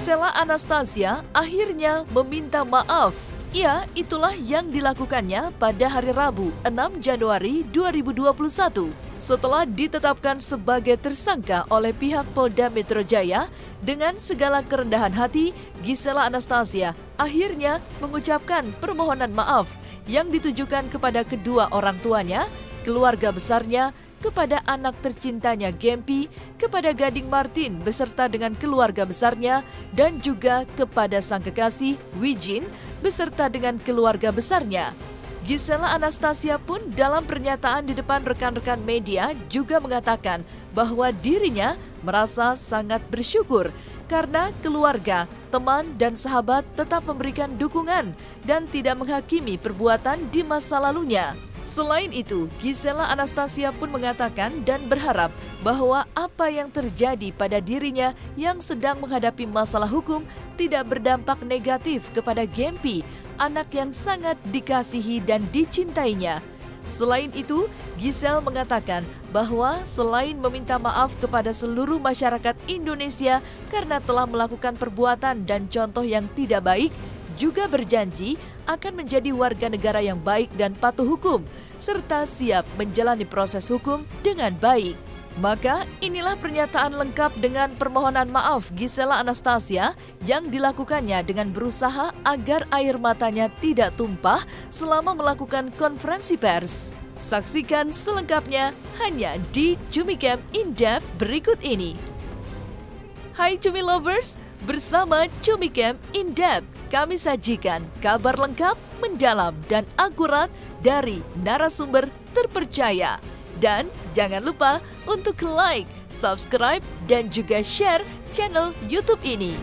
Gisela Anastasia akhirnya meminta maaf. Ya, itulah yang dilakukannya pada hari Rabu 6 Januari 2021. Setelah ditetapkan sebagai tersangka oleh pihak Polda Metro Jaya, dengan segala kerendahan hati, Gisela Anastasia akhirnya mengucapkan permohonan maaf yang ditujukan kepada kedua orang tuanya, keluarga besarnya, kepada anak tercintanya Gempi, kepada Gading Martin beserta dengan keluarga besarnya, dan juga kepada sang kekasih Wijin beserta dengan keluarga besarnya. Gisela Anastasia pun dalam pernyataan di depan rekan-rekan media juga mengatakan bahwa dirinya merasa sangat bersyukur karena keluarga, teman, dan sahabat tetap memberikan dukungan dan tidak menghakimi perbuatan di masa lalunya. Selain itu, Gisela Anastasia pun mengatakan dan berharap bahwa apa yang terjadi pada dirinya yang sedang menghadapi masalah hukum tidak berdampak negatif kepada Gempi, anak yang sangat dikasihi dan dicintainya. Selain itu, Giselle mengatakan bahwa selain meminta maaf kepada seluruh masyarakat Indonesia karena telah melakukan perbuatan dan contoh yang tidak baik, juga berjanji akan menjadi warga negara yang baik dan patuh hukum, serta siap menjalani proses hukum dengan baik. Maka inilah pernyataan lengkap dengan permohonan maaf Gisela Anastasia yang dilakukannya dengan berusaha agar air matanya tidak tumpah selama melakukan konferensi pers. Saksikan selengkapnya hanya di Cumicam In-Depth berikut ini. Hai Cumi Lovers, bersama Cumicam In-Depth kami sajikan kabar lengkap, mendalam, dan akurat dari narasumber terpercaya. Dan jangan lupa untuk like, subscribe, dan juga share channel YouTube ini.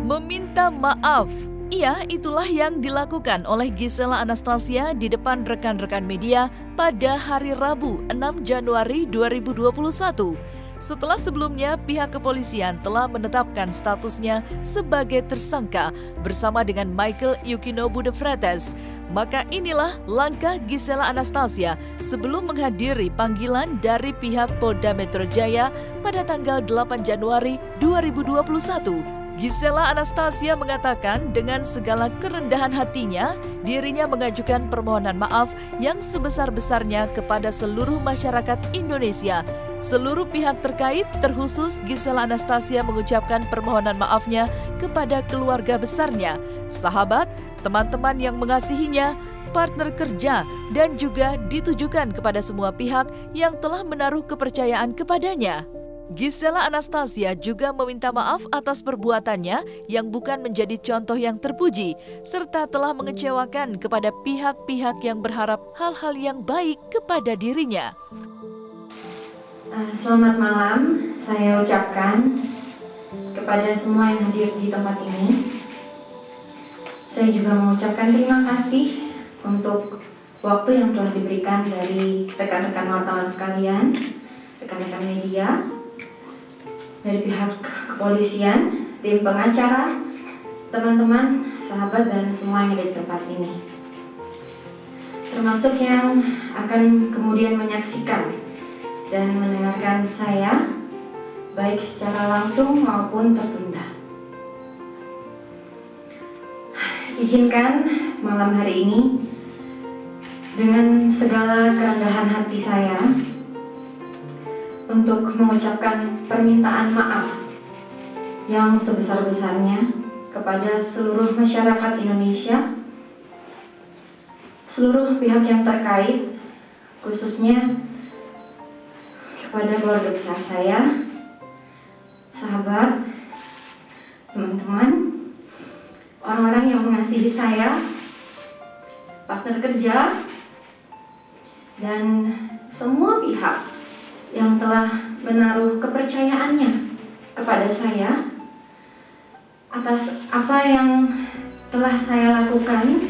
Meminta maaf. Iya, itulah yang dilakukan oleh Gisela Anastasia di depan rekan-rekan media pada hari Rabu 6 Januari 2021. Setelah sebelumnya pihak kepolisian telah menetapkan statusnya sebagai tersangka bersama dengan Michael Yukinobu de Freitas, maka inilah langkah Gisela Anastasia sebelum menghadiri panggilan dari pihak Polda Metro Jaya pada tanggal 8 Januari 2021. Gisela Anastasia mengatakan dengan segala kerendahan hatinya, dirinya mengajukan permohonan maaf yang sebesar-besarnya kepada seluruh masyarakat Indonesia. Seluruh pihak terkait, terkhusus Gisela Anastasia mengucapkan permohonan maafnya kepada keluarga besarnya, sahabat, teman-teman yang mengasihinya, partner kerja, dan juga ditujukan kepada semua pihak yang telah menaruh kepercayaan kepadanya. Gisela Anastasia juga meminta maaf atas perbuatannya yang bukan menjadi contoh yang terpuji, serta telah mengecewakan kepada pihak-pihak yang berharap hal-hal yang baik kepada dirinya. Selamat malam, saya ucapkan kepada semua yang hadir di tempat ini. Saya juga mengucapkan terima kasih untuk waktu yang telah diberikan dari rekan-rekan wartawan sekalian, rekan-rekan media, dari pihak kepolisian, tim pengacara, teman-teman, sahabat, dan semua yang ada di tempat ini. Termasuk yang akan kemudian menyaksikan dan mendengarkan saya, baik secara langsung maupun tertunda. Izinkan malam hari ini, dengan segala kerendahan hati saya, untuk mengucapkan permintaan maaf yang sebesar-besarnya kepada seluruh masyarakat Indonesia, seluruh pihak yang terkait, khususnya kepada keluarga besar saya, sahabat, teman-teman, orang-orang yang mengasihi saya, partner kerja, dan semua pihak yang telah menaruh kepercayaannya kepada saya atas apa yang telah saya lakukan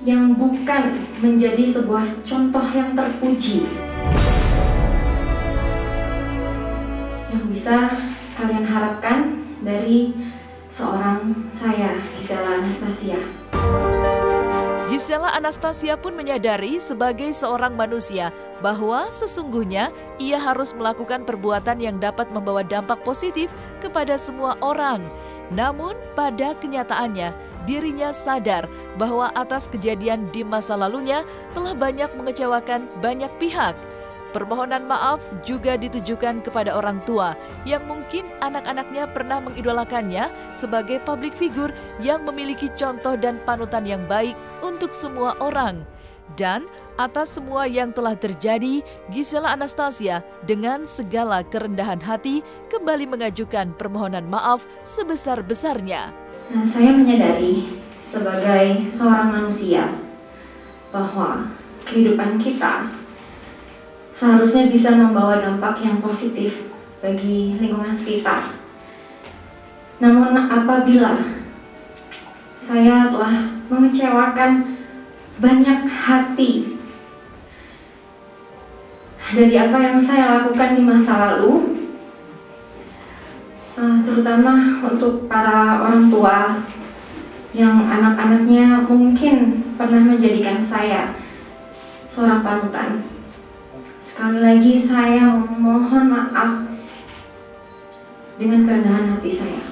yang bukan menjadi sebuah contoh yang terpuji yang bisa kalian harapkan dari seorang saya, Gisela Anastasia. Gisela Anastasia pun menyadari sebagai seorang manusia bahwa sesungguhnya ia harus melakukan perbuatan yang dapat membawa dampak positif kepada semua orang. Namun pada kenyataannya, dirinya sadar bahwa atas kejadian di masa lalunya telah banyak mengecewakan banyak pihak. Permohonan maaf juga ditujukan kepada orang tua yang mungkin anak-anaknya pernah mengidolakannya sebagai publik figur yang memiliki contoh dan panutan yang baik untuk semua orang. Dan atas semua yang telah terjadi, Gisela Anastasia dengan segala kerendahan hati kembali mengajukan permohonan maaf sebesar-besarnya. Saya menyadari sebagai seorang manusia bahwa kehidupan kita seharusnya bisa membawa dampak yang positif bagi lingkungan sekitar. Namun apabila saya telah mengecewakan banyak hati dari apa yang saya lakukan di masa lalu, terutama untuk para orang tua yang anak-anaknya mungkin pernah menjadikan saya seorang panutan. Sekali lagi saya memohon maaf dengan kerendahan hati saya.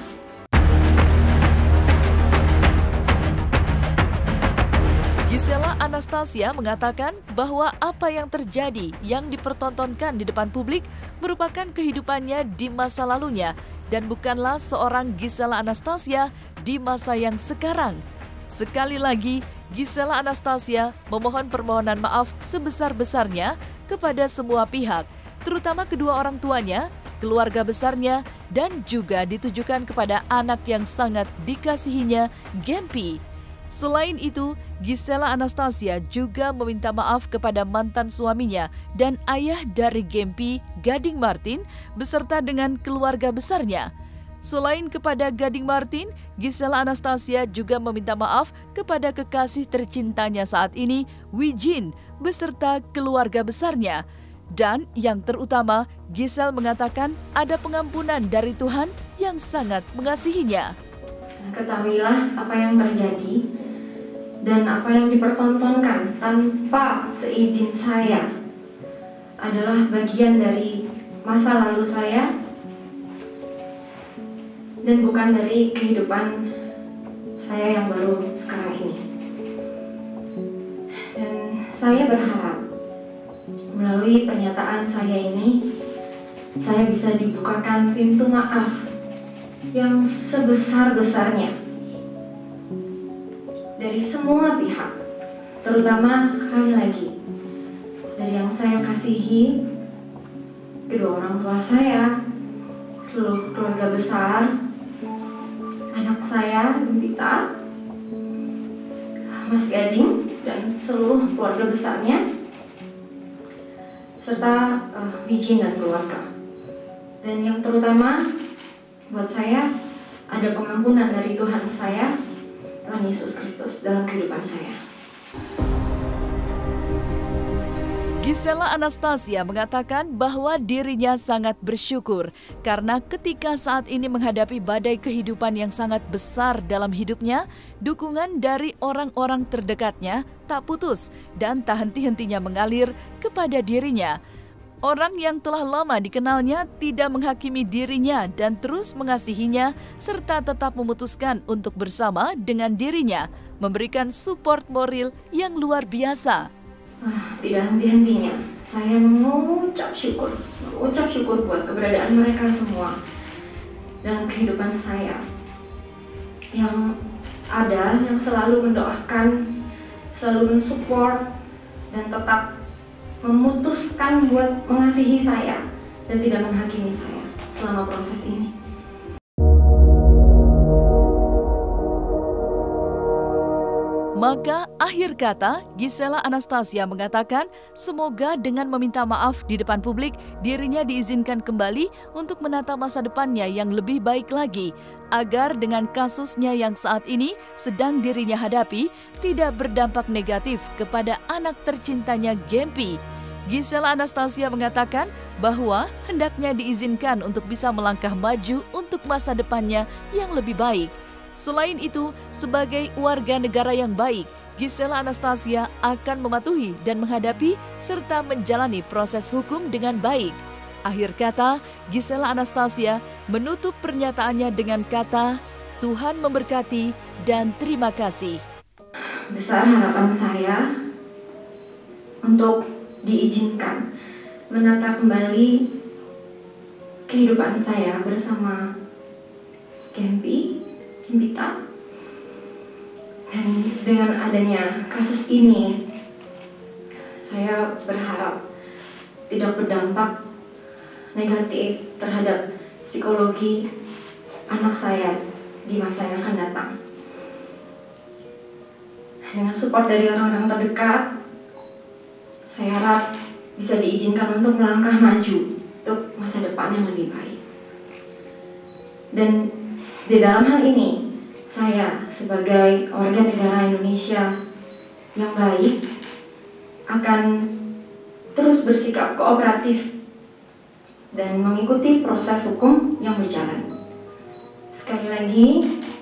Gisela Anastasia mengatakan bahwa apa yang terjadi yang dipertontonkan di depan publik merupakan kehidupannya di masa lalunya dan bukanlah seorang Gisela Anastasia di masa yang sekarang. Sekali lagi, Gisela Anastasia memohon permohonan maaf sebesar-besarnya kepada semua pihak, terutama kedua orang tuanya, keluarga besarnya, dan juga ditujukan kepada anak yang sangat dikasihinya, Gempi. Selain itu, Gisela Anastasia juga meminta maaf kepada mantan suaminya dan ayah dari Gempi, Gading Martin, beserta dengan keluarga besarnya. Selain kepada Gading Martin, Gisela Anastasia juga meminta maaf kepada kekasih tercintanya saat ini, Wijin, beserta keluarga besarnya. Dan yang terutama, Gisel mengatakan ada pengampunan dari Tuhan yang sangat mengasihinya. Ketahuilah apa yang terjadi dan apa yang dipertontonkan tanpa seizin saya adalah bagian dari masa lalu saya dan bukan dari kehidupan saya yang baru sekarang ini. Dan saya berharap melalui pernyataan saya ini, saya bisa dibukakan pintu maaf yang sebesar-besarnya dari semua pihak, terutama sekali lagi dari yang saya kasihi, kedua orang tua saya, seluruh keluarga besar, anak saya, Gempita, Mas Gading, dan seluruh keluarga besarnya, serta Wijin dan keluarga. Dan yang terutama buat saya, ada pengampunan dari Tuhan saya, Tuhan Yesus Kristus dalam kehidupan saya. Gisela Anastasia mengatakan bahwa dirinya sangat bersyukur karena ketika saat ini menghadapi badai kehidupan yang sangat besar dalam hidupnya, dukungan dari orang-orang terdekatnya tak putus dan tak henti-hentinya mengalir kepada dirinya. Orang yang telah lama dikenalnya tidak menghakimi dirinya dan terus mengasihinya serta tetap memutuskan untuk bersama dengan dirinya, memberikan support moral yang luar biasa. Tidak henti-hentinya saya mengucap syukur buat keberadaan mereka semua dalam kehidupan saya, yang ada, yang selalu mendoakan, selalu mensupport, dan tetap memutuskan buat mengasihi saya dan tidak menghakimi saya selama proses ini. Maka akhir kata, Gisela Anastasia mengatakan semoga dengan meminta maaf di depan publik, dirinya diizinkan kembali untuk menata masa depannya yang lebih baik lagi, agar dengan kasusnya yang saat ini sedang dirinya hadapi tidak berdampak negatif kepada anak tercintanya Gempi. Gisela Anastasia mengatakan bahwa hendaknya diizinkan untuk bisa melangkah maju untuk masa depannya yang lebih baik. Selain itu, sebagai warga negara yang baik, Gisela Anastasia akan mematuhi dan menghadapi serta menjalani proses hukum dengan baik. Akhir kata, Gisela Anastasia menutup pernyataannya dengan kata, Tuhan memberkati dan terima kasih. Besar harapan saya untuk diizinkan menata kembali kehidupan saya bersama Gempita. Dan dengan adanya kasus ini, saya berharap tidak berdampak negatif terhadap psikologi anak saya di masa yang akan datang. Dengan support dari orang-orang terdekat, saya harap bisa diizinkan untuk melangkah maju untuk masa depan yang lebih baik. Dan di dalam hal ini, saya sebagai warga negara Indonesia yang baik akan terus bersikap kooperatif dan mengikuti proses hukum yang berjalan. Sekali lagi,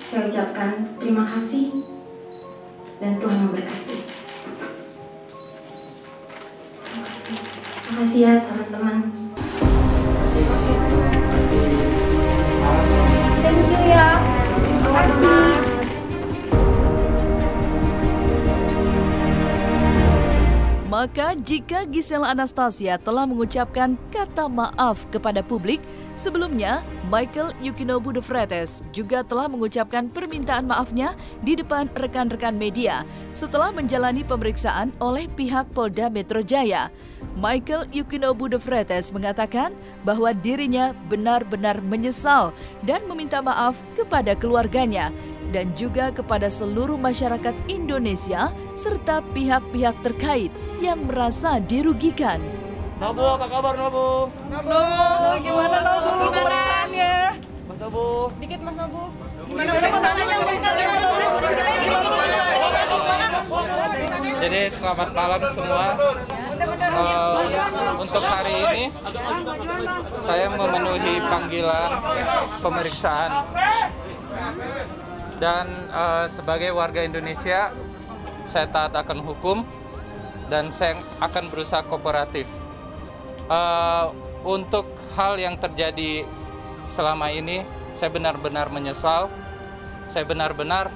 saya ucapkan terima kasih dan Tuhan memberkati. Terima kasih ya teman-teman. Thank you ya. Terima kasih. Maka jika Gisela Anastasia telah mengucapkan kata maaf kepada publik, sebelumnya Michael Yukinobu de Freitas juga telah mengucapkan permintaan maafnya di depan rekan-rekan media setelah menjalani pemeriksaan oleh pihak Polda Metro Jaya. Michael Yukinobu de Freitas mengatakan bahwa dirinya benar-benar menyesal dan meminta maaf kepada keluarganya dan juga kepada seluruh masyarakat Indonesia serta pihak-pihak terkait yang merasa dirugikan. Nobu, apa kabar Nobu? Nobu, gimana Nobu? Pemeriksaannya? Mas Nobu. Dikit Mas Nobu. Gimana pemeriksaannya? Jadi selamat malam semua. Untuk hari ini saya memenuhi panggilan pemeriksaan dan sebagai warga Indonesia saya taat akan hukum dan saya akan berusaha kooperatif. Untuk hal yang terjadi selama ini, saya benar-benar menyesal. Saya benar-benar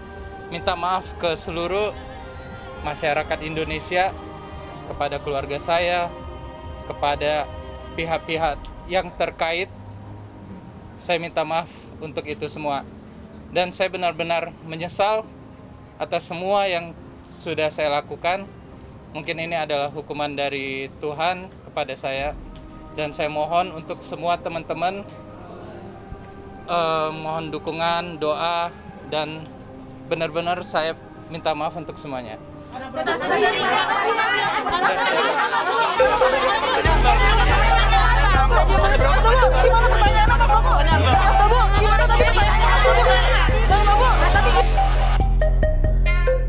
minta maaf ke seluruh masyarakat Indonesia, kepada keluarga saya, kepada pihak-pihak yang terkait. Saya minta maaf untuk itu semua. Dan saya benar-benar menyesal atas semua yang sudah saya lakukan. Mungkin ini adalah hukuman dari Tuhan kepada saya. Dan saya mohon untuk semua teman-teman, mohon dukungan, doa, dan benar-benar saya minta maaf untuk semuanya.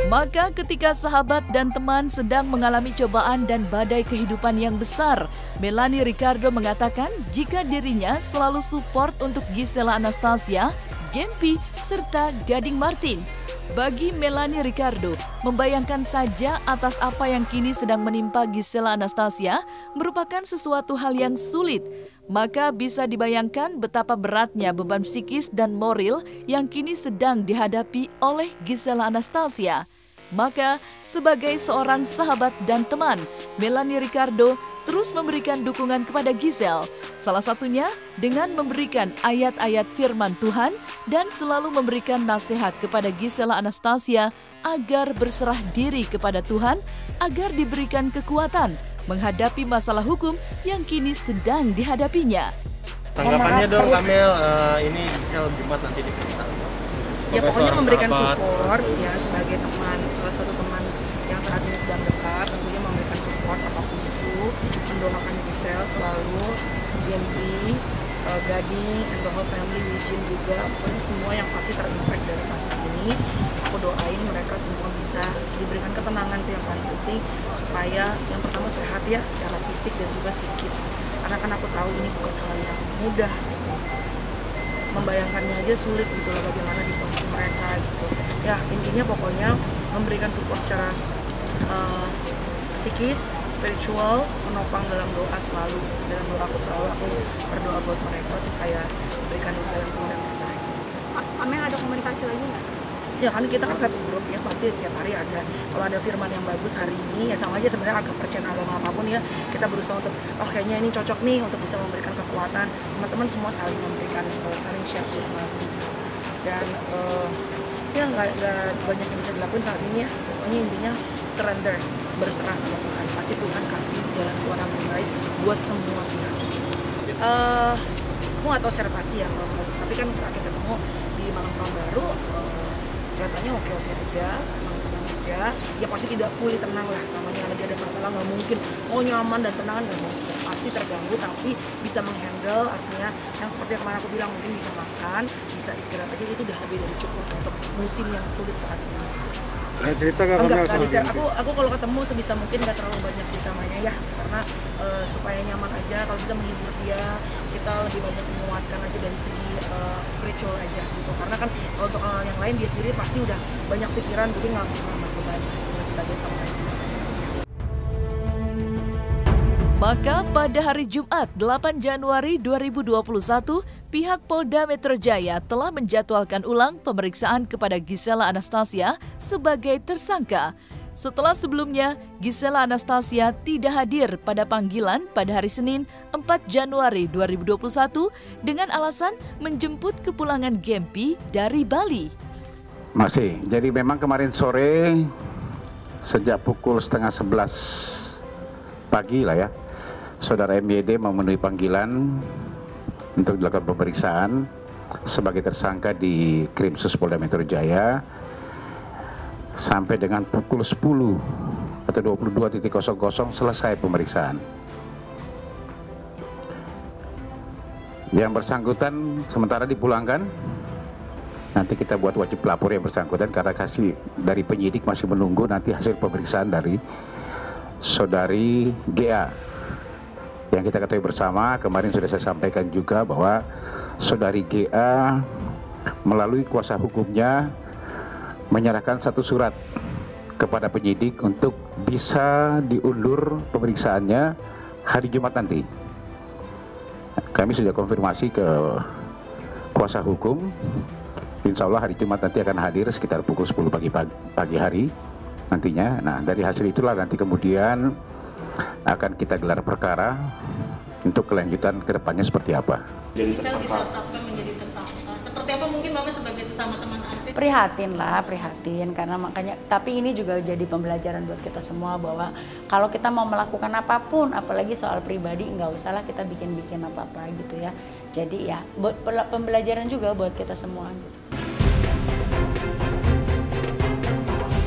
Maka ketika sahabat dan teman sedang mengalami cobaan dan badai kehidupan yang besar, Melanie Ricardo mengatakan jika dirinya selalu support untuk Gisela Anastasia, Gempi, serta Gading Martin. Bagi Melanie Ricardo, membayangkan saja atas apa yang kini sedang menimpa Gisela Anastasia merupakan sesuatu hal yang sulit. Maka bisa dibayangkan betapa beratnya beban psikis dan moral yang kini sedang dihadapi oleh Gisela Anastasia. Maka sebagai seorang sahabat dan teman, Melanie Ricardo terus memberikan dukungan kepada Giselle, salah satunya dengan memberikan ayat-ayat firman Tuhan dan selalu memberikan nasihat kepada Gisela Anastasia agar berserah diri kepada Tuhan, agar diberikan kekuatan menghadapi masalah hukum yang kini sedang dihadapinya. Tanggapannya dong Kamel, ini Giselle Jumat nanti diperiksa. Ya pokoknya memberikan support ya sebagai teman, salah satu teman yang saat ini sedang dekat, tentunya memberikan support apapun itu, mendoakan Giselle selalu, Gempi, Gading, and the whole family, Wijin juga, pokoknya semua yang pasti terimpact dari kasus ini. Aku doain mereka semua bisa diberikan ketenangan, itu yang paling penting, supaya yang pertama sehat ya secara fisik dan juga psikis, karena kan aku tahu ini bukan hal yang mudah gitu. Membayangkannya aja sulit gitu loh, bagaimana di posisi mereka gitu. Ya intinya pokoknya memberikan support secara psikis, spiritual, menopang dalam doa selalu. Dalam doa aku berdoa buat mereka supaya memberikan jalan keluar yang terbaik. Amel ada komunikasi lagi nggak? Ya kan kita kan satu grup ya, pasti tiap hari ada. Kalau ada firman yang bagus hari ini ya sama aja sebenarnya kepercayaan agama apapun ya, kita berusaha untuk kayaknya ini cocok nih untuk bisa memberikan kekuatan. Teman-teman semua saling memberikan, saling share firman. Dan ya nggak banyak yang bisa dilakuin saat ini ya. Pokoknya intinya surrender, berserah sama Tuhan. Pasti Tuhan kasih jalan keluar yang terbaik buat semua pihak. Aku nggak tahu secara pasti ya kalau soal, tapi kan terakhir ketemu di malam tahun baru, kelihatannya oke-oke aja, tenang aja. Ya pasti tidak fully tenang lah, namanya lagi ada masalah nggak mungkin nyaman dan tenang, nggak mungkin. Pasti terganggu, tapi bisa menghandle, artinya yang seperti yang kemarin aku bilang, mungkin bisa makan, bisa istirahat aja, itu udah lebih dari cukup untuk musim yang sulit saat ini. Cerita Enggak, aku kalau ketemu sebisa mungkin nggak terlalu banyak ditamanya ya, karena supaya nyaman aja, kalau bisa menghibur dia, kita lebih banyak menguatkan aja dari segi spiritual aja gitu, karena kan kalau untuk hal yang lain dia sendiri pasti udah banyak pikiran, jadi nggak mau nambah beban sebagai teman. Maka pada hari Jumat 8 Januari 2021, pihak Polda Metro Jaya telah menjadwalkan ulang pemeriksaan kepada Gisela Anastasia sebagai tersangka. Setelah sebelumnya, Gisela Anastasia tidak hadir pada panggilan pada hari Senin 4 Januari 2021 dengan alasan menjemput kepulangan Gempi dari Bali. Masih, jadi memang kemarin sore sejak pukul 10:30 pagi lah ya, Saudara MYD memenuhi panggilan untuk dilakukan pemeriksaan sebagai tersangka di Krimsus Polda Metro Jaya sampai dengan pukul 10 atau 22.00 selesai pemeriksaan. Yang bersangkutan sementara dipulangkan. Nanti kita buat wajib lapor yang bersangkutan karena kasih dari penyidik masih menunggu nanti hasil pemeriksaan dari Saudari GA. Yang kita ketahui bersama, kemarin sudah saya sampaikan juga bahwa Saudari GA melalui kuasa hukumnya menyerahkan satu surat kepada penyidik untuk bisa diundur pemeriksaannya hari Jumat nanti. Kami sudah konfirmasi ke kuasa hukum, insya Allah hari Jumat nanti akan hadir sekitar pukul 10 pagi hari nantinya. Nah, dari hasil itulah nanti kemudian akan kita gelar perkara untuk kelanjutan kedepannya seperti apa. Bisa ditetapkan menjadi tersangka. Seperti apa mungkin Bapak sebagai sesama teman artis? Prihatin karena makanya, tapi ini juga jadi pembelajaran buat kita semua bahwa kalau kita mau melakukan apapun, apalagi soal pribadi, nggak usahlah kita bikin apa-apa gitu ya. Jadi ya buat pembelajaran juga buat kita semua gitu.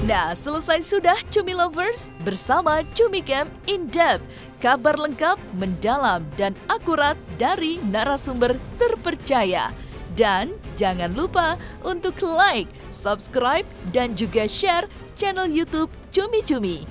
Nah, selesai sudah Cumi Lovers bersama Cumi Camp In Depth. Kabar lengkap, mendalam, dan akurat dari narasumber terpercaya. Dan jangan lupa untuk like, subscribe, dan juga share channel YouTube Cumi Cumi.